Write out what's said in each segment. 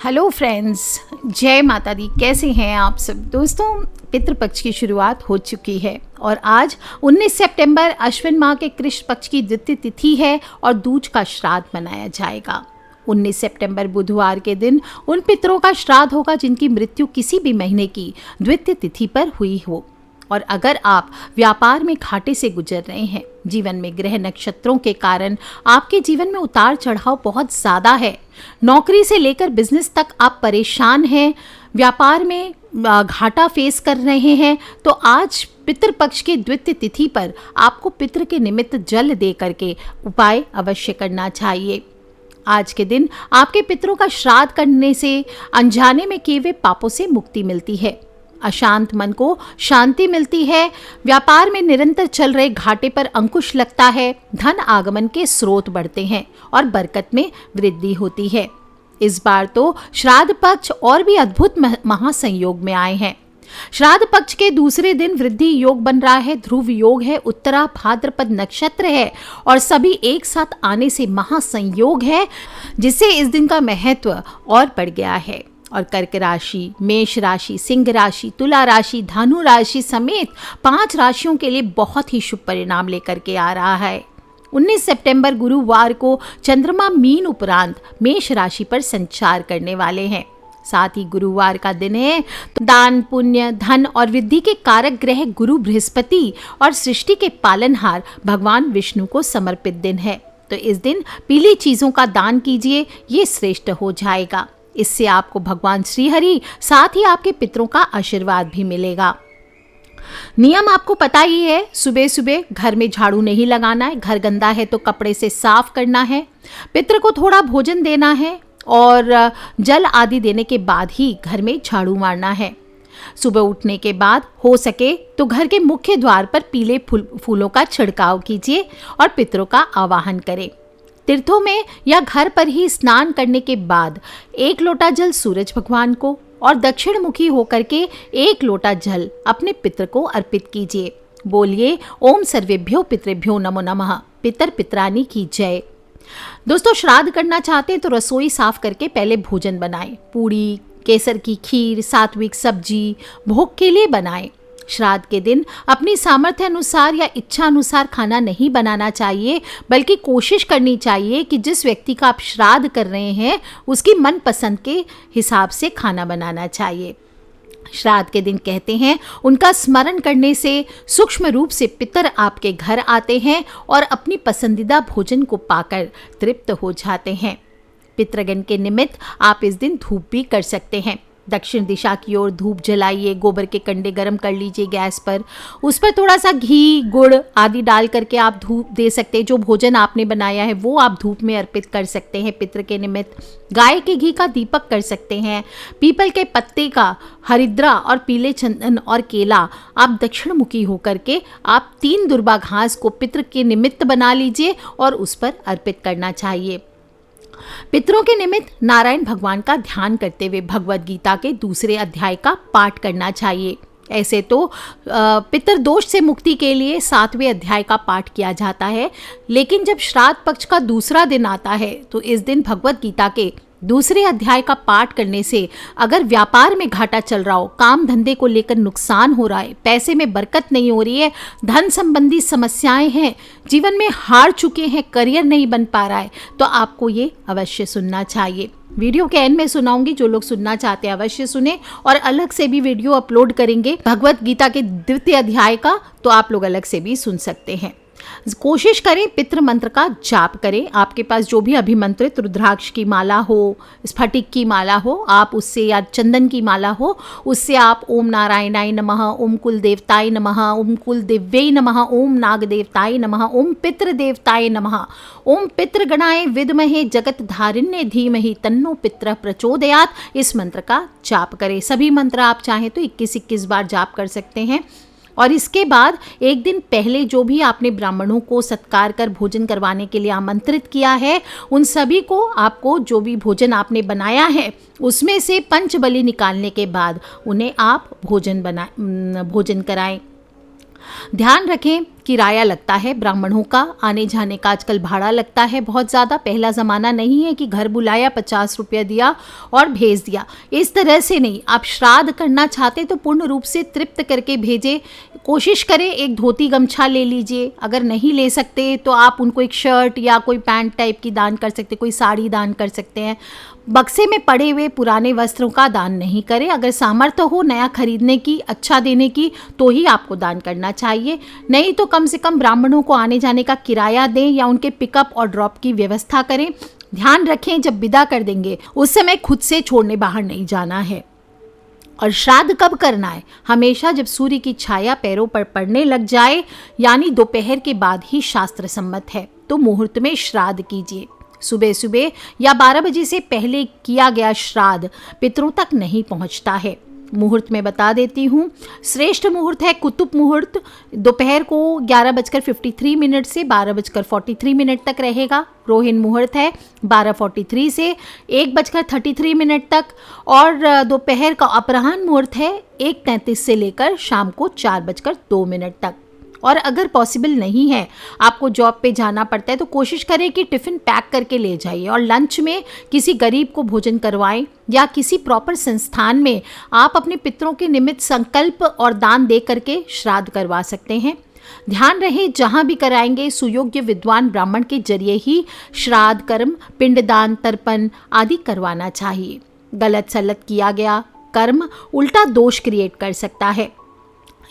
Hello friends, जय माता दी। कैसे हैं आप सब दोस्तों। पितृपक्ष की शुरुआत हो चुकी है और आज 19 सितंबर अश्विन माह के कृष्ण पक्ष की द्वितीय तिथि है और दूज का श्राद्ध मनाया जाएगा। 19 सितंबर बुधवार के दिन उन पितरों का श्राद्ध होगा जिनकी मृत्यु किसी भी महीने की द्वितीय तिथि पर हुई हो। और अगर आप व्यापार में घाटे से गुजर रहे हैं, जीवन में ग्रह नक्षत्रों के कारण आपके जीवन में उतार चढ़ाव बहुत ज़्यादा है, नौकरी से लेकर बिजनेस तक आप परेशान हैं, व्यापार में घाटा फेस कर रहे हैं, तो आज पितृपक्ष की द्वितीय तिथि पर आपको पितृ के निमित्त जल दे करके उपाय अवश्य करना चाहिए। आज के दिन आपके पितरों का श्राद्ध करने से अनजाने में किए हुए पापों से मुक्ति मिलती है, अशांत मन को शांति मिलती है, व्यापार में निरंतर चल रहे घाटे पर अंकुश लगता है, धन आगमन के स्रोत बढ़ते हैं और बरकत में वृद्धि होती है। इस बार तो श्राद्ध पक्ष और भी अद्भुत महासंयोग में आए हैं। श्राद्ध पक्ष के दूसरे दिन वृद्धि योग बन रहा है, ध्रुव योग है, उत्तरा भाद्रपद नक्षत्र है और सभी एक साथ आने से महासंयोग है, जिससे इस दिन का महत्व और बढ़ गया है। और कर्क राशि, मेष राशि, सिंह राशि, तुला राशि, धनु राशि समेत 5 राशियों के लिए बहुत ही शुभ परिणाम लेकर के आ रहा है। 19 सितंबर गुरुवार को चंद्रमा मीन उपरांत मेष राशि पर संचार करने वाले हैं। साथ ही गुरुवार का दिन है तो दान, पुण्य, धन और वृद्धि के कारक ग्रह गुरु बृहस्पति और सृष्टि के पालनहार भगवान विष्णु को समर्पित दिन है। तो इस दिन पीली चीजों का दान कीजिए, ये श्रेष्ठ हो जाएगा। इससे आपको भगवान श्रीहरि साथ ही आपके पितरों का आशीर्वाद भी मिलेगा। नियम आपको पता ही है, सुबह सुबह घर में झाड़ू नहीं लगाना है, घर गंदा है तो कपड़े से साफ करना है, पितर को थोड़ा भोजन देना है और जल आदि देने के बाद ही घर में झाड़ू मारना है। सुबह उठने के बाद हो सके तो घर के मुख्य द्वार पर पीले फूलों का छिड़काव कीजिए और पितरों का आवाहन करें। तीर्थों में या घर पर ही स्नान करने के बाद 1 लोटा जल सूरज भगवान को और दक्षिण मुखी होकर के 1 लोटा जल अपने पितर को अर्पित कीजिए। बोलिए ओम सर्वेभ्यो पितृभ्यो नमो नमः, पितर पितरानी की जय। दोस्तों, श्राद्ध करना चाहते हैं तो रसोई साफ करके पहले भोजन बनाएं। पूड़ी, केसर की खीर, सात्विक सब्जी भोग के लिए बनाएं। श्राद्ध के दिन अपनी सामर्थ्य अनुसार या इच्छा अनुसार खाना नहीं बनाना चाहिए, बल्कि कोशिश करनी चाहिए कि जिस व्यक्ति का आप श्राद्ध कर रहे हैं उसकी मनपसंद के हिसाब से खाना बनाना चाहिए। श्राद्ध के दिन कहते हैं उनका स्मरण करने से सूक्ष्म रूप से पितर आपके घर आते हैं और अपनी पसंदीदा भोजन को पाकर तृप्त हो जाते हैं। पितृगण के निमित्त आप इस दिन धूप भी कर सकते हैं। दक्षिण दिशा की ओर धूप जलाइए, गोबर के कंडे गर्म कर लीजिए गैस पर, उस पर थोड़ा सा घी, गुड़ आदि डाल करके आप धूप दे सकते हैं। जो भोजन आपने बनाया है वो आप धूप में अर्पित कर सकते हैं पितृ के निमित्त। गाय के घी का दीपक कर सकते हैं। पीपल के पत्ते का, हरिद्रा और पीले चंदन और केला आप दक्षिण मुखी होकर के आप 3 दुर्बा घास को पितृ के निमित्त बना लीजिए और उस पर अर्पित करना चाहिए। पितरों के निमित्त नारायण भगवान का ध्यान करते हुए भगवद गीता के 2 अध्याय का पाठ करना चाहिए। ऐसे तो पितर दोष से मुक्ति के लिए 7वें अध्याय का पाठ किया जाता है, लेकिन जब श्राद्ध पक्ष का दूसरा दिन आता है तो इस दिन भगवद गीता के 2 अध्याय का पाठ करने से अगर व्यापार में घाटा चल रहा हो, काम धंधे को लेकर नुकसान हो रहा है, पैसे में बरकत नहीं हो रही है, धन संबंधी समस्याएं हैं, जीवन में हार चुके हैं, करियर नहीं बन पा रहा है, तो आपको ये अवश्य सुनना चाहिए। वीडियो के एंड में सुनाऊंगी, जो लोग सुनना चाहते हैं अवश्य सुने, और अलग से भी वीडियो अपलोड करेंगे भगवद गीता के 2 अध्याय का, तो आप लोग अलग से भी सुन सकते हैं। कोशिश करें पितृ मंत्र का जाप करें। आपके पास जो भी अभिमंत्रित रुद्राक्ष की माला हो, स्फटिक की माला हो, आप उससे, या चंदन की माला हो, उससे आप ओम नारायणाय नमः, ओम कुल देवताय नमः, ओम कुल दिव्यै नमः, ओम नाग देवताय नमः, ओम पितृ देवताय नमः, ओम पितृगणाय विद्महे जगत धारिण्य धीमहि तन्नो पितरः प्रचोदयात्, इस मंत्र का जाप करें। सभी मंत्र आप चाहें तो 21-21 बार जाप कर सकते हैं। और इसके बाद एक दिन पहले जो भी आपने ब्राह्मणों को सत्कार कर भोजन करवाने के लिए आमंत्रित किया है, उन सभी को आपको जो भी भोजन आपने बनाया है उसमें से पंचबली निकालने के बाद उन्हें आप भोजन कराएं। ध्यान रखें किराया लगता है ब्राह्मणों का, आने जाने का आजकल भाड़ा लगता है बहुत ज़्यादा। पहला ज़माना नहीं है कि घर बुलाया 50 रुपया दिया और भेज दिया, इस तरह से नहीं। आप श्राद्ध करना चाहते तो पूर्ण रूप से तृप्त करके भेजें। कोशिश करें एक धोती गमछा ले लीजिए, अगर नहीं ले सकते तो आप उनको एक शर्ट या कोई पैंट टाइप की दान कर सकते, कोई साड़ी दान कर सकते हैं। बक्से में पड़े हुए पुराने वस्त्रों का दान नहीं करें। अगर सामर्थ्य हो नया खरीदने की, अच्छा देने की, तो ही आपको दान करना चाहिए। नहीं तो कम से कम ब्राह्मणों को आने जाने का किराया दें या उनके पिकअप और ड्रॉप की व्यवस्था करें। ध्यान रखें जब विदा कर देंगे उस समय खुद से छोड़ने बाहर नहीं जाना है। और श्राद्ध कब करना है? हमेशा जब सूर्य की छाया पैरों पर पड़ने लग जाए, यानी दोपहर के बाद ही शास्त्र सम्मत है, तो मुहूर्त में श्राद्ध कीजिए। सुबह सुबह या 12 बजे से पहले किया गया श्राद्ध पितरों तक नहीं पहुंचता है। मुहूर्त में बता देती हूँ। श्रेष्ठ मुहूर्त है कुतुब मुहूर्त, दोपहर को 11:53 से 12:43 तक रहेगा। रोहिणी मुहूर्त है 12:43 से 1:33 तक, और दोपहर का अपराह्न मुहूर्त है 1:33 से लेकर शाम को 4:02 तक। और अगर पॉसिबल नहीं है, आपको जॉब पे जाना पड़ता है, तो कोशिश करें कि टिफ़िन पैक करके ले जाइए और लंच में किसी गरीब को भोजन करवाएं, या किसी प्रॉपर संस्थान में आप अपने पितरों के निमित्त संकल्प और दान दे करके श्राद्ध करवा सकते हैं। ध्यान रहे जहाँ भी कराएंगे सुयोग्य विद्वान ब्राह्मण के जरिए ही श्राद्ध कर्म, पिंडदान, तर्पण आदि करवाना चाहिए। गलत सलत किया गया कर्म उल्टा दोष क्रिएट कर सकता है।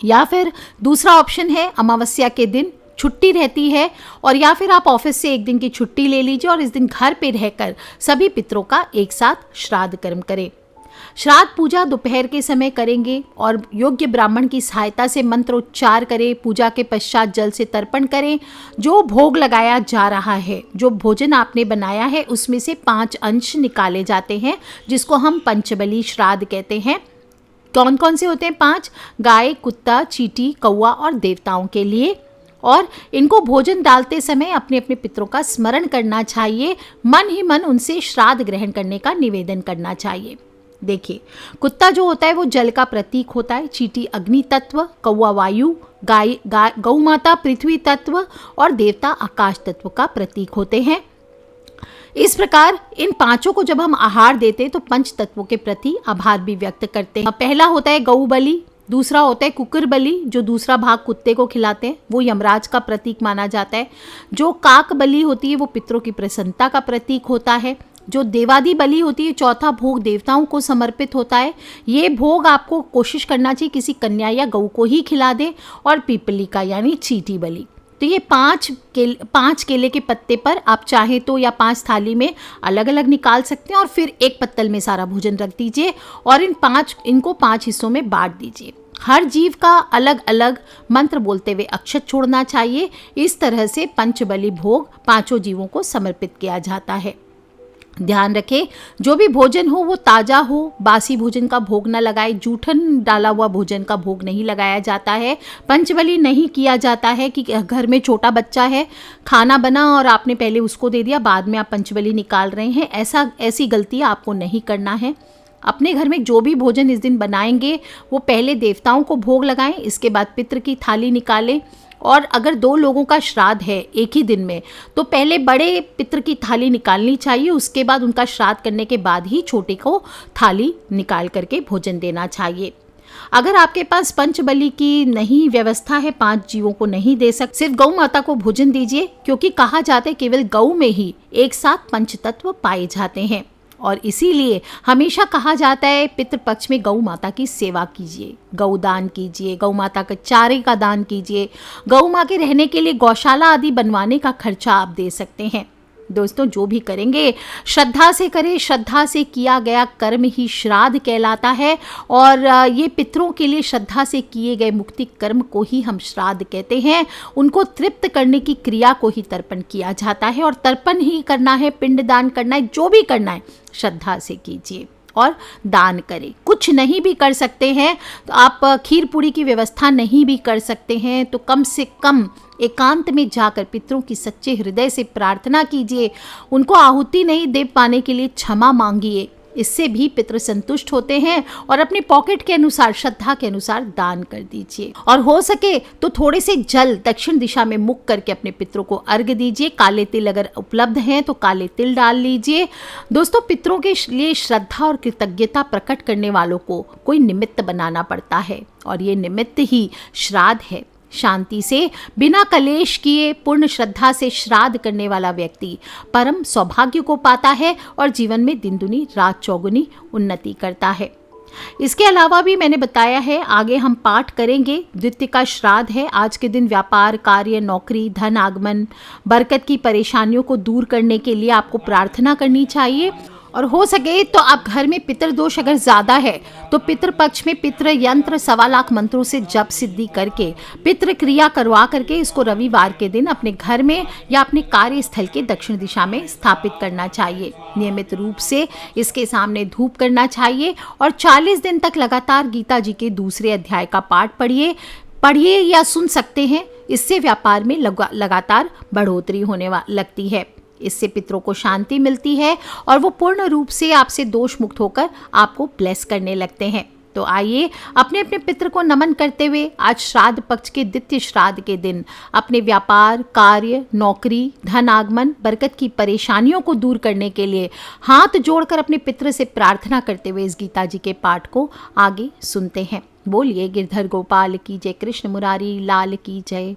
या फिर दूसरा ऑप्शन है, अमावस्या के दिन छुट्टी रहती है, और या फिर आप ऑफिस से एक दिन की छुट्टी ले लीजिए और इस दिन घर पे रहकर सभी पितरों का एक साथ श्राद्ध कर्म करें। श्राद्ध पूजा दोपहर के समय करेंगे और योग्य ब्राह्मण की सहायता से मंत्रोच्चार करें। पूजा के पश्चात जल से तर्पण करें। जो भोग लगाया जा रहा है, जो भोजन आपने बनाया है, उसमें से 5 अंश निकाले जाते हैं, जिसको हम पंचबली श्राद्ध कहते हैं। कौन कौन से होते हैं 5? गाय, कुत्ता, चींटी, कौवा और देवताओं के लिए। और इनको भोजन डालते समय अपने अपने पितरों का स्मरण करना चाहिए, मन ही मन उनसे श्राद्ध ग्रहण करने का निवेदन करना चाहिए। देखिए, कुत्ता जो होता है वो जल का प्रतीक होता है, चींटी अग्नि तत्व, कौवा वायु, गौ माता पृथ्वी तत्व और देवता आकाश तत्व का प्रतीक होते हैं। इस प्रकार इन 5 को जब हम आहार देते हैं तो पंच तत्वों के प्रति आभार भी व्यक्त करते हैं। पहला होता है गौ बलि, दूसरा होता है कुकुर बलि, जो दूसरा भाग कुत्ते को खिलाते हैं, वो यमराज का प्रतीक माना जाता है। जो काक बलि होती है वो पितरों की प्रसन्नता का प्रतीक होता है। जो देवादी बलि होती है, चौथा भोग देवताओं को समर्पित होता है। ये भोग आपको कोशिश करना चाहिए किसी कन्या या गौ को ही खिला दे। और पीपली का यानी चींटी बलि। तो ये 5 केले के पत्ते पर आप चाहे तो या 5 थाली में अलग अलग निकाल सकते हैं और फिर एक पत्तल में सारा भोजन रख दीजिए और इनको 5 हिस्सों में बांट दीजिए। हर जीव का अलग अलग मंत्र बोलते हुए अक्षत छोड़ना चाहिए। इस तरह से पंचबली भोग 5 जीवों को समर्पित किया जाता है। ध्यान रखें, जो भी भोजन हो वो ताज़ा हो, बासी भोजन का भोग न लगाए, जूठन डाला हुआ भोजन का भोग नहीं लगाया जाता है। पंचबली नहीं किया जाता है कि घर में छोटा बच्चा है, खाना बना और आपने पहले उसको दे दिया, बाद में आप पंचबली निकाल रहे हैं। ऐसी गलती आपको नहीं करना है। अपने घर में जो भी भोजन इस दिन बनाएंगे वो पहले देवताओं को भोग लगाएं, इसके बाद पितृ की थाली निकालें। और अगर 2 लोगों का श्राद्ध है एक ही दिन में, तो पहले बड़े पितृ की थाली निकालनी चाहिए, उसके बाद उनका श्राद्ध करने के बाद ही छोटे को थाली निकाल करके भोजन देना चाहिए। अगर आपके पास पंचबली की नहीं व्यवस्था है, 5 जीवों को नहीं दे सकते, सिर्फ गौ माता को भोजन दीजिए, क्योंकि कहा जाता है केवल गौ में ही एक साथ पंचतत्व पाए जाते हैं। और इसीलिए हमेशा कहा जाता है पितृपक्ष में गौ माता की सेवा कीजिए, गौदान कीजिए, गौ माता के चारे का दान कीजिए। गौ माँ के रहने के लिए गौशाला आदि बनवाने का खर्चा आप दे सकते हैं। दोस्तों, जो भी करेंगे श्रद्धा से करें, श्रद्धा से किया गया कर्म ही श्राद्ध कहलाता है। और ये पितरों के लिए श्रद्धा से किए गए मुक्ति कर्म को ही हम श्राद्ध कहते हैं। उनको तृप्त करने की क्रिया को ही तर्पण किया जाता है, और तर्पण ही करना है, पिंडदान करना है, जो भी करना है श्रद्धा से कीजिए और दान करें। कुछ नहीं भी कर सकते हैं तो आप खीर पूरी की व्यवस्था नहीं भी कर सकते हैं तो कम से कम एकांत में जाकर पितरों की सच्चे हृदय से प्रार्थना कीजिए। उनको आहुति नहीं दे पाने के लिए क्षमा मांगिए इससे भी पितृ संतुष्ट होते हैं और अपनी पॉकेट के अनुसार, श्रद्धा के अनुसार दान कर दीजिए। और हो सके तो थोड़े से जल दक्षिण दिशा में मुख करके अपने पितरों को अर्घ्य दीजिए। काले तिल अगर उपलब्ध हैं तो काले तिल डाल लीजिए। दोस्तों, पितरों के लिए श्रद्धा और कृतज्ञता प्रकट करने वालों को कोई निमित्त बनाना पड़ता है और ये निमित्त ही श्राद्ध है। शांति से बिना कलेश किए पूर्ण श्रद्धा से श्राद्ध करने वाला व्यक्ति परम सौभाग्य को पाता है और जीवन में दिन दुनी रात चौगुनी उन्नति करता है। इसके अलावा भी मैंने बताया है, आगे हम पाठ करेंगे। द्वितीय का श्राद्ध है। आज के दिन व्यापार, कार्य, नौकरी, धन आगमन, बरकत की परेशानियों को दूर करने के लिए आपको प्रार्थना करनी चाहिए। और हो सके तो आप घर में पितृ दोष अगर ज़्यादा है तो पितृ पक्ष में पितृ यंत्र 1.25 लाख मंत्रों से जप सिद्धि करके पितृ क्रिया करवा करके इसको रविवार के दिन अपने घर में या अपने कार्यस्थल के दक्षिण दिशा में स्थापित करना चाहिए। नियमित रूप से इसके सामने धूप करना चाहिए और 40 दिन तक लगातार गीता जी के 2 अध्याय का पाठ पढ़िए या सुन सकते हैं। इससे व्यापार में लगातार बढ़ोतरी होने लगती है। इससे पितरों को शांति मिलती है और वो पूर्ण रूप से आपसे दोष मुक्त होकर आपको ब्लेस करने लगते हैं। तो आइए अपने अपने पितृ को नमन करते हुए आज श्राद्ध पक्ष के द्वितीय श्राद्ध के दिन अपने व्यापार, कार्य, नौकरी, धन आगमन, बरकत की परेशानियों को दूर करने के लिए हाथ जोड़कर अपने पितृ से प्रार्थना करते हुए इस गीता जी के पाठ को आगे सुनते हैं। बोलिए गिरधर गोपाल की जय, कृष्ण मुरारी लाल की जय।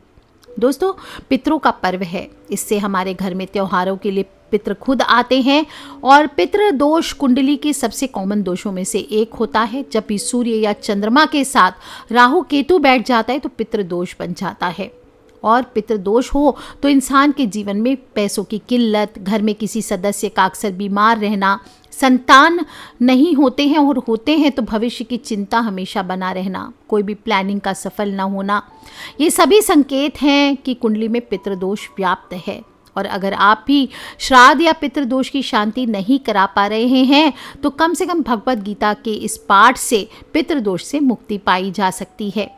दोस्तों, पितरों का पर्व है। इससे हमारे घर में त्योहारों के लिए पितृ खुद आते हैं और पितृ दोष कुंडली के सबसे कॉमन दोषों में से एक होता है। जब भी सूर्य या चंद्रमा के साथ राहु केतु बैठ जाता है तो पितृ दोष बन जाता है। और पितृ दोष हो तो इंसान के जीवन में पैसों की किल्लत, घर में किसी सदस्य का अक्सर बीमार रहना, संतान नहीं होते हैं और होते हैं तो भविष्य की चिंता हमेशा बना रहना, कोई भी प्लानिंग का सफल न होना, ये सभी संकेत हैं कि कुंडली में पितृदोष व्याप्त है। और अगर आप भी श्राद्ध या पितृदोष की शांति नहीं करा पा रहे हैं तो कम से कम भगवत गीता के इस पाठ से पितृदोष से मुक्ति पाई जा सकती है।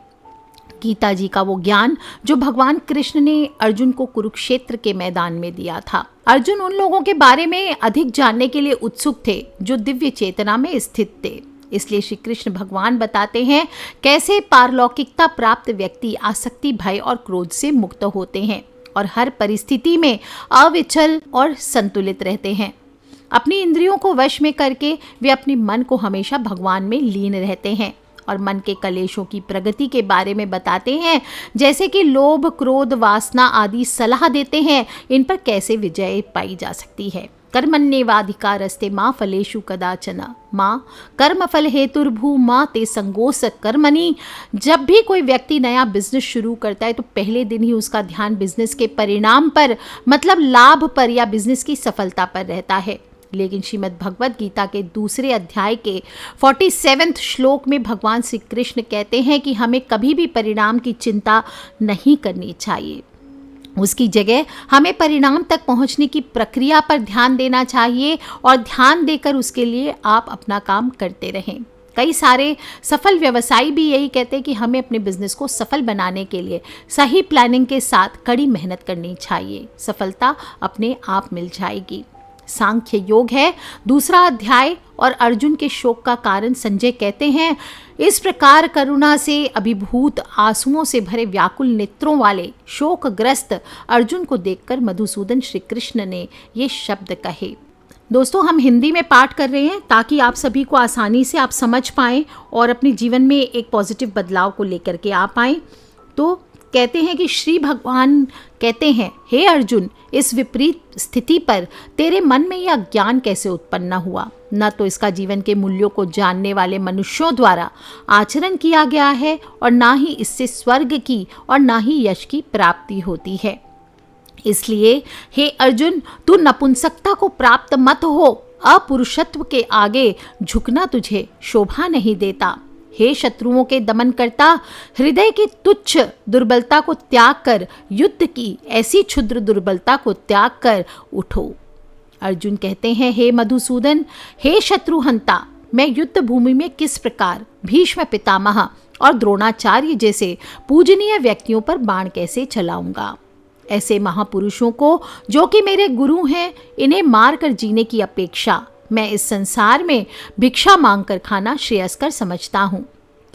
गीता जी का वो ज्ञान जो भगवान कृष्ण ने अर्जुन को कुरुक्षेत्र के मैदान में दिया था। अर्जुन उन लोगों के बारे में अधिक जानने के लिए उत्सुक थे जो दिव्य चेतना में स्थित थे। इसलिए श्री कृष्ण भगवान बताते हैं कैसे पारलौकिकता प्राप्त व्यक्ति आसक्ति, भय और क्रोध से मुक्त होते हैं और हर परिस्थिति में अविचल और संतुलित रहते हैं। अपनी इंद्रियों को वश में करके वे अपने मन को हमेशा भगवान में लीन रहते हैं और मन के कलेशों की प्रगति के बारे में बताते हैं, जैसे कि लोभ, क्रोध, वासना आदि सलाह देते हैं इन पर कैसे विजय पाई जा सकती है। कर्मण्येवाधिकारस्ते मां फलेषु कदाचन मां कर्मफल हेतुर्भू मां ते संगोस कर्मणि। जब भी कोई व्यक्ति नया बिजनेस शुरू करता है तो पहले दिन ही उसका ध्यान बिजनेस के परिणाम पर, मतलब लाभ पर या बिजनेस की सफलता पर रहता है। लेकिन श्रीमद् भगवत गीता के 2 अध्याय के 47वें श्लोक में भगवान श्री कृष्ण कहते हैं कि हमें कभी भी परिणाम की चिंता नहीं करनी चाहिए। उसकी जगह हमें परिणाम तक पहुंचने की प्रक्रिया पर ध्यान देना चाहिए और ध्यान देकर उसके लिए आप अपना काम करते रहें। कई सारे सफल व्यवसायी भी यही कहते हैं कि हमें अपने बिजनेस को सफल बनाने के लिए सही प्लानिंग के साथ कड़ी मेहनत करनी चाहिए। सफलता अपने आप मिल जाएगी। सांख्य योग है 2 अध्याय और अर्जुन के शोक का कारण संजय कहते हैं, इस प्रकार करुणा से अभिभूत आंसुओं से भरे व्याकुल नेत्रों वाले शोकग्रस्त अर्जुन को देखकर मधुसूदन श्री कृष्ण ने ये शब्द कहे। दोस्तों, हम हिंदी में पाठ कर रहे हैं ताकि आप सभी को आसानी से आप समझ पाएं और अपने जीवन में एक पॉजिटिव बदलाव को लेकर के आ पाएं। तो कहते हैं कि श्री भगवान कहते हैं, हे अर्जुन, इस विपरीत स्थिति पर तेरे मन में यह ज्ञान कैसे उत्पन्न हुआ? न तो इसका जीवन के मूल्यों को जानने वाले मनुष्यों द्वारा आचरण किया गया है और ना ही इससे स्वर्ग की और ना ही यश की प्राप्ति होती है। इसलिए हे अर्जुन, तू नपुंसकता को प्राप्त मत हो। अपुरुषत्व के आगे झुकना तुझे शोभा नहीं देता। हे शत्रुओं के दमन करता, हृदय की तुच्छ दुर्बलता को त्याग कर युद्ध की ऐसी क्षुद्र दुर्बलता को त्याग कर उठो। अर्जुन कहते हैं, हे मधुसूदन, हे शत्रुहंता, मैं युद्ध भूमि में किस प्रकार भीष्म पितामह और द्रोणाचार्य जैसे पूजनीय व्यक्तियों पर बाण कैसे चलाऊंगा? ऐसे महापुरुषों को जो कि मेरे गुरु हैं, इन्हें मार कर जीने की अपेक्षा मैं इस संसार में भिक्षा मांगकर खाना श्रेयस्कर समझता हूँ,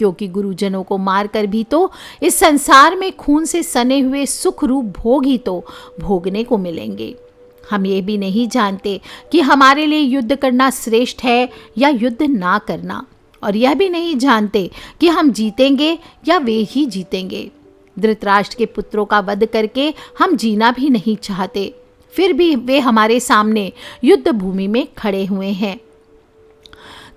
क्योंकि गुरुजनों को मारकर भी तो इस संसार में खून से सने हुए सुख रूप भोग ही तो भोगने को मिलेंगे। हम ये भी नहीं जानते कि हमारे लिए युद्ध करना श्रेष्ठ है या युद्ध ना करना, और यह भी नहीं जानते कि हम जीतेंगे या वे ही जीतेंगे। धृतराष्ट्र के पुत्रों का वध करके हम जीना भी नहीं चाहते, फिर भी वे हमारे सामने युद्ध भूमि में खड़े हुए हैं।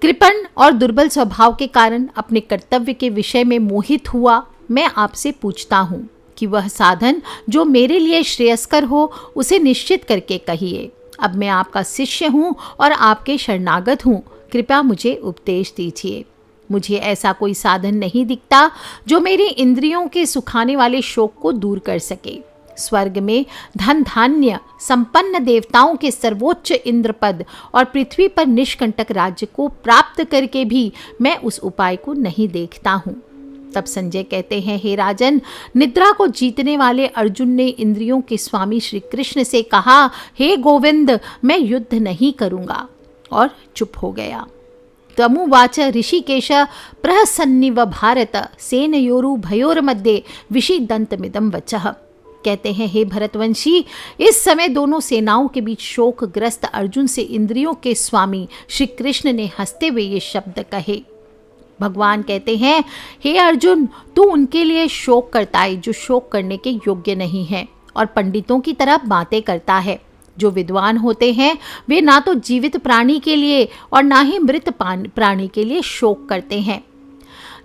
कृपण और दुर्बल स्वभाव के कारण अपने कर्तव्य के विषय में मोहित हुआ मैं आपसे पूछता हूँ कि वह साधन जो मेरे लिए श्रेयस्कर हो उसे निश्चित करके कहिए। अब मैं आपका शिष्य हूँ और आपके शरणागत हूँ, कृपया मुझे उपदेश दीजिए। मुझे ऐसा कोई साधन नहीं दिखता जो मेरी इंद्रियों के सुखाने वाले शोक को दूर कर सके। स्वर्ग में धन धान्य संपन्न देवताओं के सर्वोच्च इंद्रपद और पृथ्वी पर निष्कंटक राज्य को प्राप्त करके भी मैं उस उपाय को नहीं देखता हूँ। तब संजय कहते हैं, हे राजन, निद्रा को जीतने वाले अर्जुन ने इंद्रियों के स्वामी श्री कृष्ण से कहा, हे गोविंद, मैं युद्ध नहीं करूँगा, और चुप हो गया। तमुवाच ऋषिकेश प्रहसन्निव भारत सेनयोरु भयोर्मध्ये विषिदन्तमिदं वचः। कहते हैं, हे भरतवंशी, इस समय दोनों सेनाओं के बीच शोकग्रस्त अर्जुन से इंद्रियों के स्वामी श्री कृष्ण ने हंसते हुए ये शब्द कहे। भगवान कहते हैं, हे अर्जुन, तू उनके लिए शोक करता है जो शोक करने के योग्य नहीं है, और पंडितों की तरह बातें करता है। जो विद्वान होते हैं वे ना तो जीवित प्राणी के लिए और ना ही मृत प्राणी के लिए शोक करते हैं।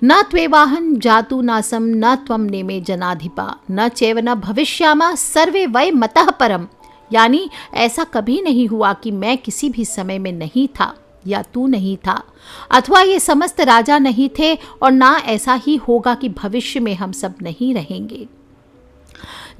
न त्वेवाहन जातु नासम न त्वम नेमे जनाधिपा न चैव न भविष्यामा सर्वे वै मतः परम। यानी ऐसा कभी नहीं हुआ कि मैं किसी भी समय में नहीं था या तू नहीं था, अथवा ये समस्त राजा नहीं थे, और ना ऐसा ही होगा कि भविष्य में हम सब नहीं रहेंगे।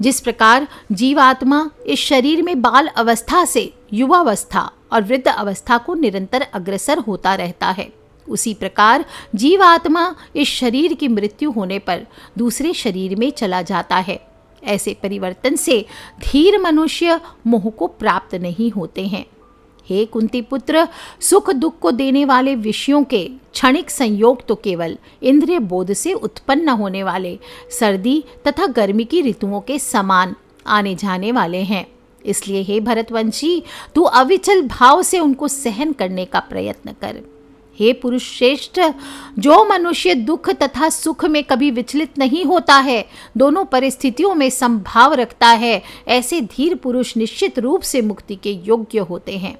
जिस प्रकार जीवात्मा इस शरीर में बाल अवस्था से युवावस्था और वृद्ध अवस्था को निरंतर अग्रसर होता रहता है, उसी प्रकार जीवात्मा इस शरीर की मृत्यु होने पर दूसरे शरीर में चला जाता है। ऐसे परिवर्तन से धीर मनुष्य मोह को प्राप्त नहीं होते हैं। हे कुंती पुत्र, सुख दुख को देने वाले विषयों के क्षणिक संयोग तो केवल इंद्रिय बोध से उत्पन्न होने वाले सर्दी तथा गर्मी की ऋतुओं के समान आने जाने वाले हैं। इसलिए हे भरतवंशी, तू अविचल भाव से उनको सहन करने का प्रयत्न कर। हे पुरुष श्रेष्ठ, जो मनुष्य दुख तथा सुख में कभी विचलित नहीं होता है, दोनों परिस्थितियों में समभाव रखता है, ऐसे धीर पुरुष निश्चित रूप से मुक्ति के योग्य होते हैं।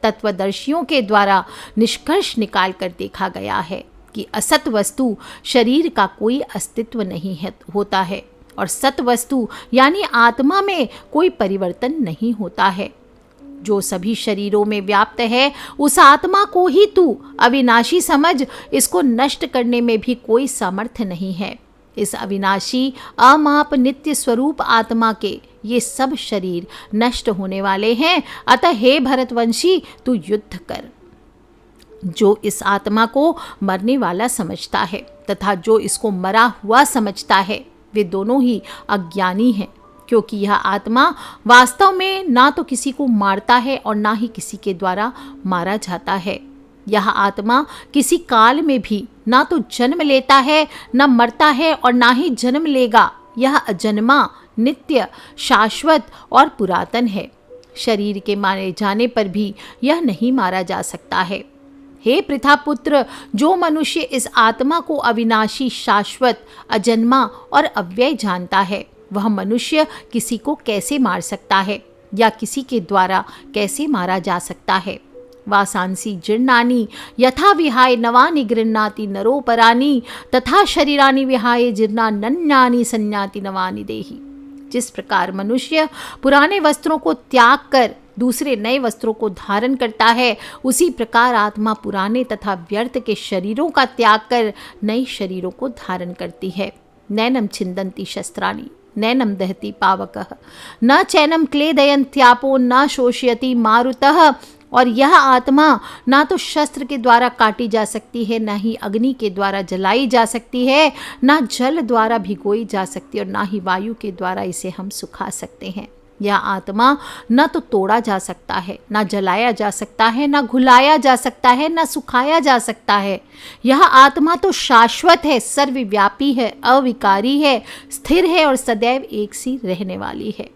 तत्वदर्शियों के द्वारा निष्कर्ष निकाल कर देखा गया है कि असत वस्तु शरीर का कोई अस्तित्व नहीं होता है, और सत वस्तु यानी आत्मा में कोई परिवर्तन नहीं होता है। जो सभी शरीरों में व्याप्त है उस आत्मा को ही तू अविनाशी समझ, इसको नष्ट करने में भी कोई सामर्थ्य नहीं है। इस अविनाशी अमाप नित्य स्वरूप आत्मा के ये सब शरीर नष्ट होने वाले हैं, अतः हे भरतवंशी, तू युद्ध कर। जो इस आत्मा को मरने वाला समझता है तथा जो इसको मरा हुआ समझता है, वे दोनों ही अज्ञानी हैं, क्योंकि यह आत्मा वास्तव में ना तो किसी को मारता है और ना ही किसी के द्वारा मारा जाता है। यह आत्मा किसी काल में भी ना तो जन्म लेता है, न मरता है और ना ही जन्म लेगा। यह अजन्मा, नित्य, शाश्वत और पुरातन है। शरीर के मारे जाने पर भी यह नहीं मारा जा सकता है। हे पृथापुत्र, जो मनुष्य इस आत्मा को अविनाशी, शाश्वत, अजन्मा और अव्यय जानता है, वह मनुष्य किसी को कैसे मार सकता है या किसी के द्वारा कैसे मारा जा सकता है। वासांसी जीर्णानि यथा विहाय नवानि गृह्णाति नरोपरानि तथा शरीरानि विहाय जीर्णान्यानि संयाति नवानि देहि। जिस प्रकार मनुष्य पुराने वस्त्रों को त्याग कर दूसरे नए वस्त्रों को धारण करता है, उसी प्रकार आत्मा पुराने तथा व्यर्थ के शरीरों का त्याग कर नए शरीरों को धारण करती है। नैनम छिन्दन्ति शस्त्राणि नैनम दहति पावकः न चैनम क्लेदयन्त्यापो न शोषयति मारुतः। और यह आत्मा ना तो शस्त्र के द्वारा काटी जा सकती है, ना ही अग्नि के द्वारा जलाई जा सकती है, ना जल द्वारा भिगोई जा सकती है, और ना ही वायु के द्वारा इसे हम सुखा सकते हैं। यह आत्मा न तो तोड़ा जा सकता है, न जलाया जा सकता है, न घुलाया जा सकता है, न सुखाया जा सकता है। यह आत्मा तो शाश्वत है, सर्वव्यापी है, अविकारी है, स्थिर है और सदैव एक सी रहने वाली है।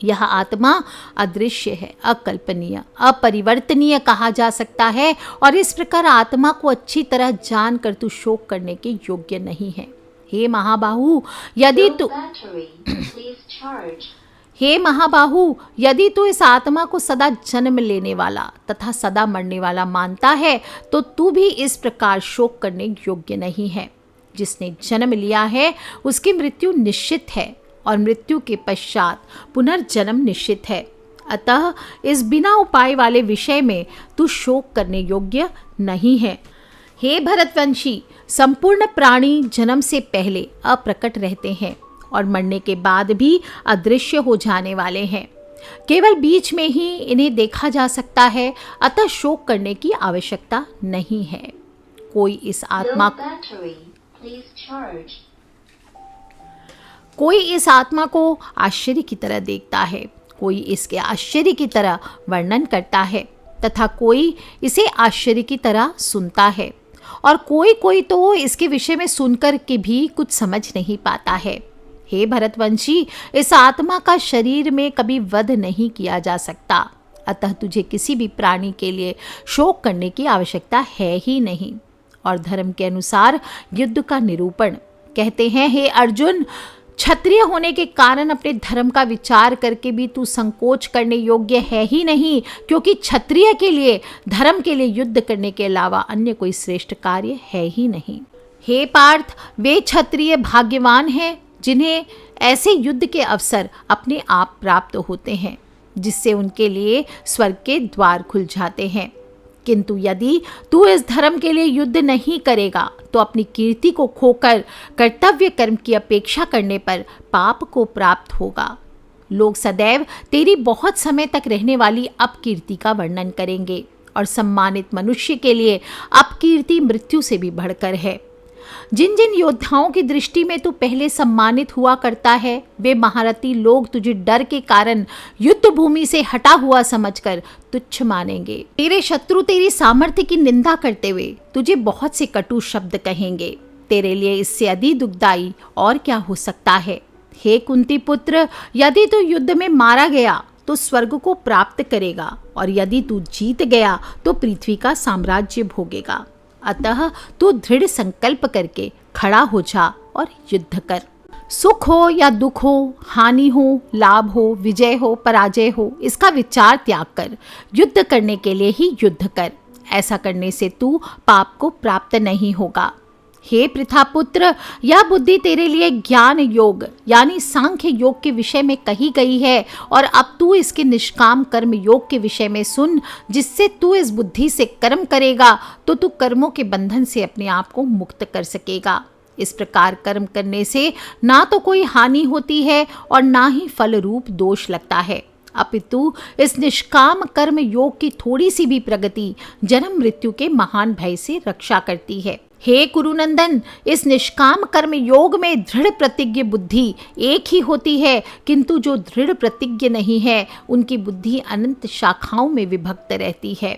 यह आत्मा अदृश्य है, अकल्पनीय, अपरिवर्तनीय कहा जा सकता है और इस प्रकार आत्मा को अच्छी तरह जानकर तू शोक करने के योग्य नहीं है। हे महाबाहु, यदि तू हे महाबाहु, यदि तू इस आत्मा को सदा जन्म लेने वाला तथा सदा मरने वाला मानता है तो तू भी इस प्रकार शोक करने योग्य नहीं है। जिसने जन्म लिया है उसकी मृत्यु निश्चित है और मृत्यु के पश्चात पुनर्जन्म निश्चित है। अतः इस बिना उपाय वाले विषय में तू शोक करने योग्य नहीं है। हे भरतवंशी, संपूर्ण प्राणी जन्म से पहले अप्रकट रहते हैं और मरने के बाद भी अदृश्य हो जाने वाले हैं। केवल बीच में ही इन्हें देखा जा सकता है, अतः शोक करने की आवश्यकता नहीं है। कोई इस आत्मा को आश्चर्य की तरह देखता है, कोई इसके आश्चर्य की तरह वर्णन करता है तथा कोई इसे आश्चर्य की तरह सुनता है और कोई तो इसके विषय में सुनकर के भी कुछ समझ नहीं पाता है। हे भरतवंशी, इस आत्मा का शरीर में कभी वध नहीं किया जा सकता, अतः तुझे किसी भी प्राणी के लिए शोक करने की आवश्यकता है ही नहीं। और धर्म के अनुसार युद्ध का निरूपण कहते हैं, हे अर्जुन, क्षत्रिय होने के कारण अपने धर्म का विचार करके भी तू संकोच करने योग्य है ही नहीं, क्योंकि क्षत्रिय के लिए धर्म के लिए युद्ध करने के अलावा अन्य कोई श्रेष्ठ कार्य है ही नहीं। हे पार्थ, वे क्षत्रिय भाग्यवान हैं जिन्हें ऐसे युद्ध के अवसर अपने आप प्राप्त होते हैं, जिससे उनके लिए स्वर्ग के द्वार खुल जाते हैं। किंतु यदि तू इस धर्म के लिए युद्ध नहीं करेगा तो अपनी कीर्ति को खोकर कर्तव्य कर्म की अपेक्षा करने पर पाप को प्राप्त होगा। लोग सदैव तेरी बहुत समय तक रहने वाली अपकीर्ति का वर्णन करेंगे और सम्मानित मनुष्य के लिए अपकीर्ति मृत्यु से भी बढ़कर है। जिन जिन योद्धाओं की दृष्टि में तू पहले सम्मानित हुआ करता है, वे महारथी लोग तुझे डर के कारण युद्ध भूमि से हटा हुआ समझकर तुच्छ मानेंगे। तेरे शत्रु तेरी सामर्थ्य की निंदा करते हुए तुझे बहुत से कटु शब्द कहेंगे। तेरे लिए इससे अधिक दुखदाई और क्या हो सकता है। हे कुंती पुत्र, यदि तू युद्ध में मारा गया तो स्वर्ग को प्राप्त करेगा और यदि तू जीत गया तो पृथ्वी का साम्राज्य भोगेगा। अतः तू दृढ़ संकल्प करके खड़ा हो जा और युद्ध कर। सुख हो या दुख हो, हानि हो, लाभ हो, विजय हो, पराजय हो, इसका विचार त्याग कर युद्ध करने के लिए ही युद्ध कर। ऐसा करने से तू पाप को प्राप्त नहीं होगा। हे पृथापुत्र, यह बुद्धि तेरे लिए ज्ञान योग यानी सांख्य योग के विषय में कही गई है और अब तू इसके निष्काम कर्म योग के विषय में सुन, जिससे तू इस बुद्धि से कर्म करेगा तो तू कर्मों के बंधन से अपने आप को मुक्त कर सकेगा। इस प्रकार कर्म करने से ना तो कोई हानि होती है और ना ही फल रूप दोष लगता है, अपितु इस निष्काम कर्म योग की थोड़ी सी भी प्रगति जन्म मृत्यु के महान भय से रक्षा करती है। हे कुरुनंदन, इस निष्काम कर्म योग में दृढ़ प्रतिज्ञ बुद्धि एक ही होती है, किंतु जो दृढ़ प्रतिज्ञ नहीं है उनकी बुद्धि अनंत शाखाओं में विभक्त रहती है।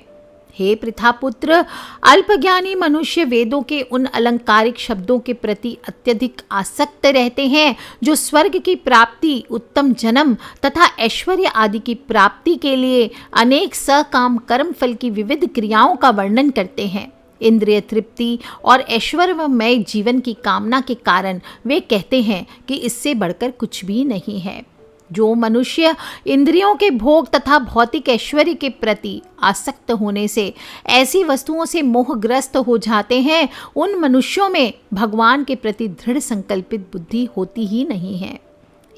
हे पृथापुत्र, अल्पज्ञानी मनुष्य वेदों के उन अलंकारिक शब्दों के प्रति अत्यधिक आसक्त रहते हैं जो स्वर्ग की प्राप्ति, उत्तम जन्म तथा ऐश्वर्य आदि की प्राप्ति के लिए अनेक सकाम कर्म फल की विविध क्रियाओं का वर्णन करते हैं। इंद्रिय तृप्ति और ऐश्वर्यमय जीवन की कामना के कारण वे कहते हैं कि इससे बढ़कर कुछ भी नहीं है। जो मनुष्य इंद्रियों के भोग तथा भौतिक ऐश्वर्य के प्रति आसक्त होने से ऐसी वस्तुओं से मोहग्रस्त हो जाते हैं, उन मनुष्यों में भगवान के प्रति दृढ़ संकल्पित बुद्धि होती ही नहीं है।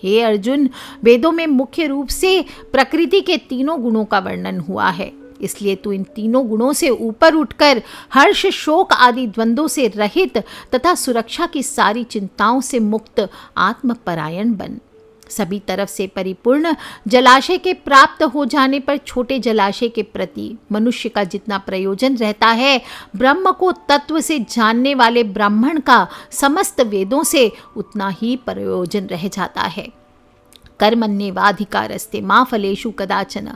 हे अर्जुन, वेदों में मुख्य रूप से प्रकृति के तीनों गुणों का वर्णन हुआ है, इसलिए तू इन तीनों गुणों से ऊपर उठकर हर्ष, शोक आदि द्वंद्वों से रहित तथा सुरक्षा की सारी चिंताओं से मुक्त आत्मपरायण बन। सभी तरफ से परिपूर्ण जलाशय के प्राप्त हो जाने पर छोटे जलाशय के प्रति मनुष्य का जितना प्रयोजन रहता है, ब्रह्म को तत्व से जानने वाले ब्राह्मण का समस्त वेदों से उतना ही प्रयोजन रह जाता है। कर्मण्येवाधिकारस्ते मा फलेषु कदाचन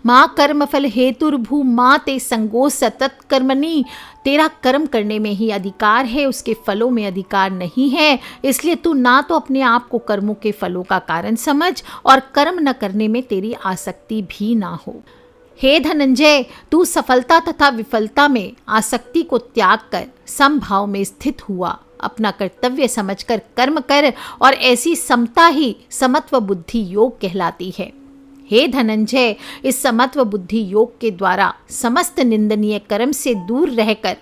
मा कर्मफल हेतुर्भू मा ते संगोस तत्कर्मणि। तेरा कर्म करने में ही अधिकार है, उसके फलों में अधिकार नहीं है। इसलिए तू ना तो अपने आप को कर्मों के फलों का कारण समझ और कर्म न करने में तेरी आसक्ति भी ना हो। हे धनंजय, तू सफलता तथा विफलता में आसक्ति को त्याग कर समभाव में स्थित हुआ अपना कर्तव्य समझकर कर्म कर, और ऐसी समता ही समत्व बुद्धि योग कहलाती है। हे धनंजय, इस समत्व बुद्धि योग के द्वारा समस्त निंदनीय कर्म से दूर रहकर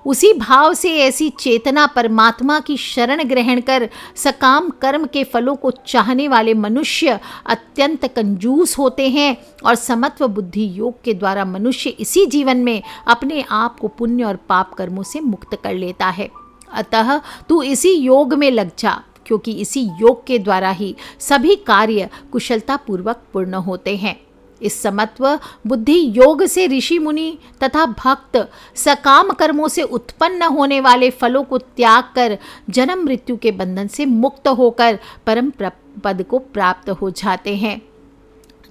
उसी भाव से ऐसी चेतना परमात्मा की शरण ग्रहण कर सकाम कर्म के फलों को चाहने वाले मनुष्य अत्यंत कंजूस होते हैं, और समत्व बुद्धि योग के द्वारा मनुष्य इसी जीवन में अपने आप को पुण्य और पाप कर्मों से मुक्त कर लेता है। अतः तू इसी योग में लग जा, क्योंकि इसी योग के द्वारा ही सभी कार्य कुशलता पूर्वक पूर्ण होते हैं। इस समत्व बुद्धि योग से ऋषि मुनि तथा भक्त सकाम कर्मों से उत्पन्न होने वाले फलों को त्याग कर जन्म मृत्यु के बंधन से मुक्त होकर परम पद को प्राप्त हो जाते हैं।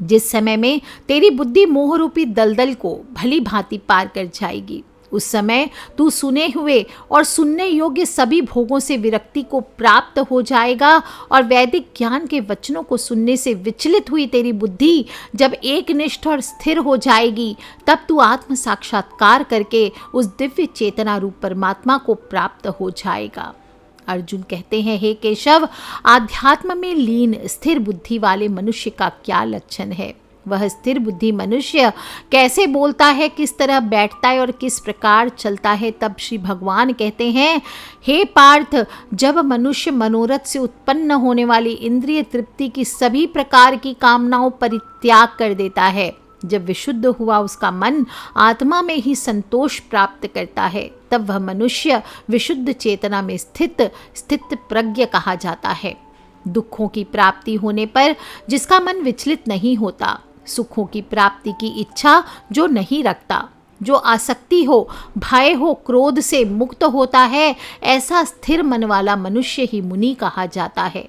जिस समय में तेरी बुद्धि मोह रूपी दलदल को भली भांति पार कर जाएगी, उस समय तू सुने हुए और सुनने योग्य सभी भोगों से विरक्ति को प्राप्त हो जाएगा, और वैदिक ज्ञान के वचनों को सुनने से विचलित हुई तेरी बुद्धि जब एकनिष्ठ और स्थिर हो जाएगी, तब तू आत्म साक्षात्कार करके उस दिव्य चेतना रूप परमात्मा को प्राप्त हो जाएगा। अर्जुन कहते हैं, हे केशव, आध्यात्म में लीन स्थिर बुद्धि वाले मनुष्य का क्या लक्षण है? वह स्थिर बुद्धि मनुष्य कैसे बोलता है, किस तरह बैठता है और किस प्रकार चलता है? तब श्री भगवान कहते हैं, हे पार्थ, जब मनुष्य मनोरथ से उत्पन्न होने वाली इंद्रिय तृप्ति की सभी प्रकार की कामनाओं परित्याग कर देता है, जब विशुद्ध हुआ उसका मन आत्मा में ही संतोष प्राप्त करता है, तब वह मनुष्य विशुद्ध चेतना में स्थित प्रज्ञ कहा जाता है। दुखों की प्राप्ति होने पर जिसका मन विचलित नहीं होता, सुखों की प्राप्ति की इच्छा जो नहीं रखता, जो आसक्ति हो, भय हो, क्रोध से मुक्त होता है, ऐसा स्थिर मन वाला मनुष्य ही मुनि कहा जाता है।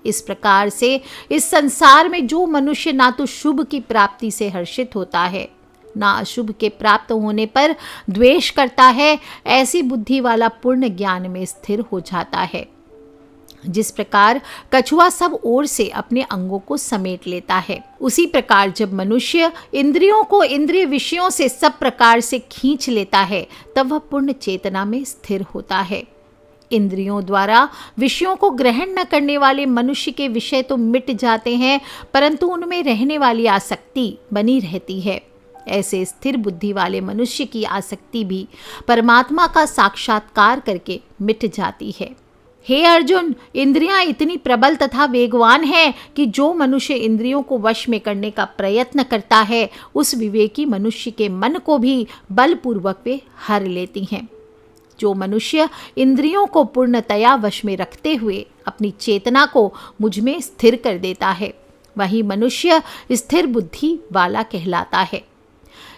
इस प्रकार से इस संसार में जो मनुष्य ना तो शुभ की प्राप्ति से हर्षित होता है, ना अशुभ के प्राप्त होने पर द्वेष करता है, ऐसी बुद्धि वाला पूर्ण ज्ञान में स्थिर हो जाता है। जिस प्रकार कछुआ सब ओर से अपने अंगों को समेट लेता है, उसी प्रकार जब मनुष्य इंद्रियों को इंद्रिय विषयों से सब प्रकार से खींच लेता है, तब वह पूर्ण चेतना में स्थिर होता है। इंद्रियों द्वारा विषयों को ग्रहण न करने वाले मनुष्य के विषय तो मिट जाते हैं, परंतु उनमें रहने वाली आसक्ति बनी रहती है। ऐसे स्थिर बुद्धि वाले मनुष्य की आसक्ति भी परमात्मा का साक्षात्कार करके मिट जाती है। हे अर्जुन, इंद्रियां इतनी प्रबल तथा वेगवान हैं कि जो मनुष्य इंद्रियों को वश में करने का प्रयत्न करता है, उस विवेकी मनुष्य के मन को भी बलपूर्वक वे हर लेती हैं। जो मनुष्य इंद्रियों को पूर्णतया वश में रखते हुए अपनी चेतना को मुझ में स्थिर कर देता है, वही मनुष्य स्थिर बुद्धि वाला कहलाता है।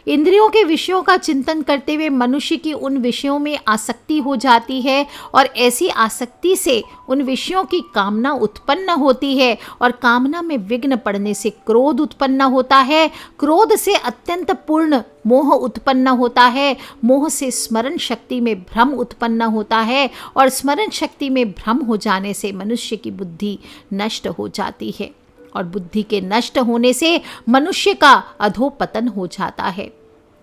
इंद्रियों के विषयों का चिंतन करते हुए मनुष्य की उन विषयों में आसक्ति हो जाती है, और ऐसी आसक्ति से उन विषयों की कामना उत्पन्न होती है, और कामना में विघ्न पड़ने से क्रोध उत्पन्न होता है। क्रोध से अत्यंत पूर्ण मोह उत्पन्न होता है। मोह से स्मरण शक्ति में भ्रम उत्पन्न होता है, और स्मरण शक्ति में भ्रम हो जाने से मनुष्य की बुद्धि नष्ट हो जाती है, और बुद्धि के नष्ट होने से मनुष्य का अधोपतन हो जाता है।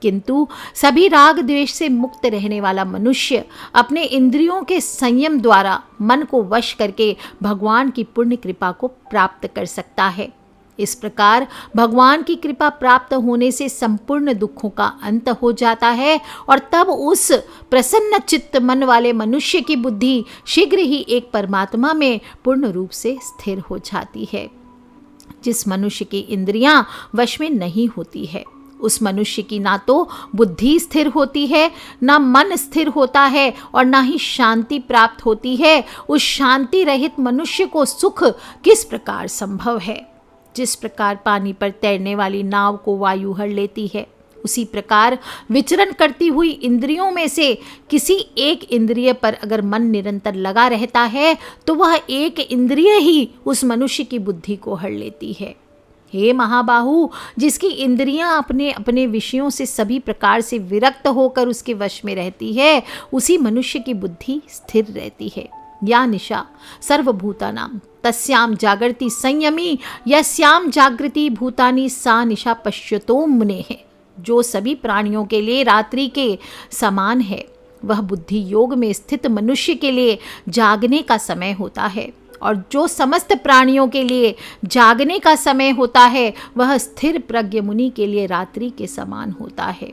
किंतु सभी राग द्वेष से मुक्त रहने वाला मनुष्य अपने इंद्रियों के संयम द्वारा मन को वश करके भगवान की पुण्य कृपा को प्राप्त कर सकता है। इस प्रकार भगवान की कृपा प्राप्त होने से संपूर्ण दुखों का अंत हो जाता है, और तब उस प्रसन्न चित्त मन वाले मनुष्य की बुद्धि शीघ्र ही एक परमात्मा में पूर्ण रूप से स्थिर हो जाती है। जिस मनुष्य की इंद्रियां वश में नहीं होती है, उस मनुष्य की ना तो बुद्धि स्थिर होती है, ना मन स्थिर होता है, और ना ही शांति प्राप्त होती है। उस शांति रहित मनुष्य को सुख किस प्रकार संभव है? जिस प्रकार पानी पर तैरने वाली नाव को वायु हर लेती है, उसी प्रकार विचरण करती हुई इंद्रियों में से किसी एक इंद्रिय पर अगर मन निरंतर लगा रहता है तो वह एक इंद्रिय ही उस मनुष्य की बुद्धि को हर लेती है। हे महाबाहु, जिसकी इंद्रियां अपने अपने विषयों से सभी प्रकार से विरक्त होकर उसके वश में रहती है, उसी मनुष्य की बुद्धि स्थिर रहती है। या निशा सर्वभूतानां तस्याम जागृति संयमी यस्याम जागृति भूतानि सा निशा पश्यतो मुने है। जो सभी प्राणियों के लिए रात्रि के समान है, वह बुद्धि योग में स्थित मनुष्य के लिए जागने का समय होता है, और जो समस्त प्राणियों के लिए जागने का समय होता है वह स्थिर प्रज्ञ मुनि के लिए रात्रि के समान होता है।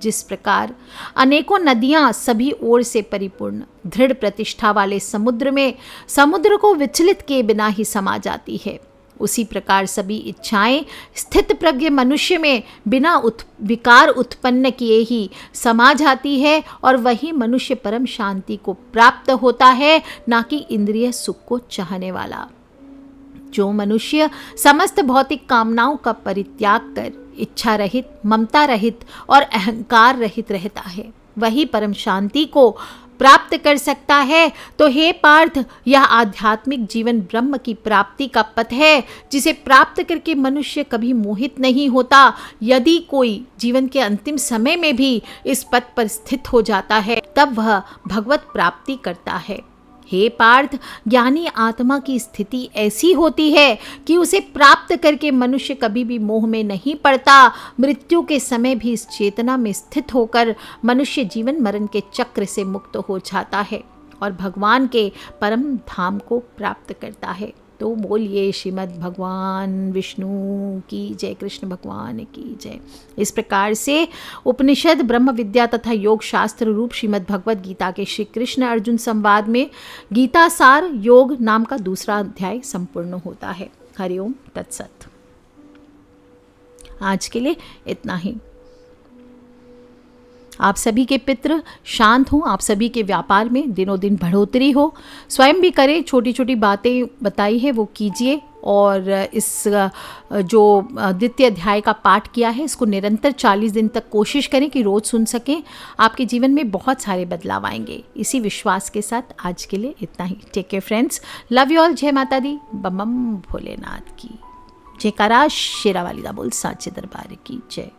जिस प्रकार अनेकों नदियां सभी ओर से परिपूर्ण दृढ़ प्रतिष्ठा वाले समुद्र में समुद्र को विचलित किए बिना ही समा जाती है, उसी प्रकार सभी इच्छाएं स्थित प्रज्ञ मनुष्य में बिना विकार उत्पन्न किए ही समा जाती है, और वही मनुष्य परम शांति को प्राप्त होता है, ना कि इंद्रिय सुख को चाहने वाला। जो मनुष्य समस्त भौतिक कामनाओं का परित्याग कर इच्छा रहित, ममता रहित और अहंकार रहित रहता है, वही परम शांति को प्राप्त कर सकता है। तो हे पार्थ, यह आध्यात्मिक जीवन ब्रह्म की प्राप्ति का पथ है, जिसे प्राप्त करके मनुष्य कभी मोहित नहीं होता। यदि कोई जीवन के अंतिम समय में भी इस पथ पर स्थित हो जाता है, तब वह भगवत प्राप्ति करता है। हे पार्थ, ज्ञानी आत्मा की स्थिति ऐसी होती है कि उसे प्राप्त करके मनुष्य कभी भी मोह में नहीं पड़ता। मृत्यु के समय भी इस चेतना में स्थित होकर मनुष्य जीवन मरण के चक्र से मुक्त हो जाता है और भगवान के परम धाम को प्राप्त करता है। तो बोलिए श्रीमद् भगवान विष्णु की जय, कृष्ण भगवान की जय। इस प्रकार से उपनिषद, ब्रह्म विद्या तथा योग शास्त्र रूप श्रीमद् भगवद गीता के श्री कृष्ण अर्जुन संवाद में गीता सार योग नाम का दूसरा अध्याय संपूर्ण होता है। हरिओम तत्सत। आज के लिए इतना ही। आप सभी के पितृ शांत हों, आप सभी के व्यापार में दिनों दिन बढ़ोतरी हो, स्वयं भी करें, छोटी छोटी बातें बताई है वो कीजिए, और इस जो द्वितीय अध्याय का पाठ किया है इसको निरंतर 40 दिन तक कोशिश करें कि रोज़ सुन सकें। आपके जीवन में बहुत सारे बदलाव आएंगे। इसी विश्वास के साथ आज के लिए इतना ही। Take care friends, love you all. जय माता दी, बम बम भोलेनाथ की जयकारा, शेरावाली दा बोल साचे दरबार की जय।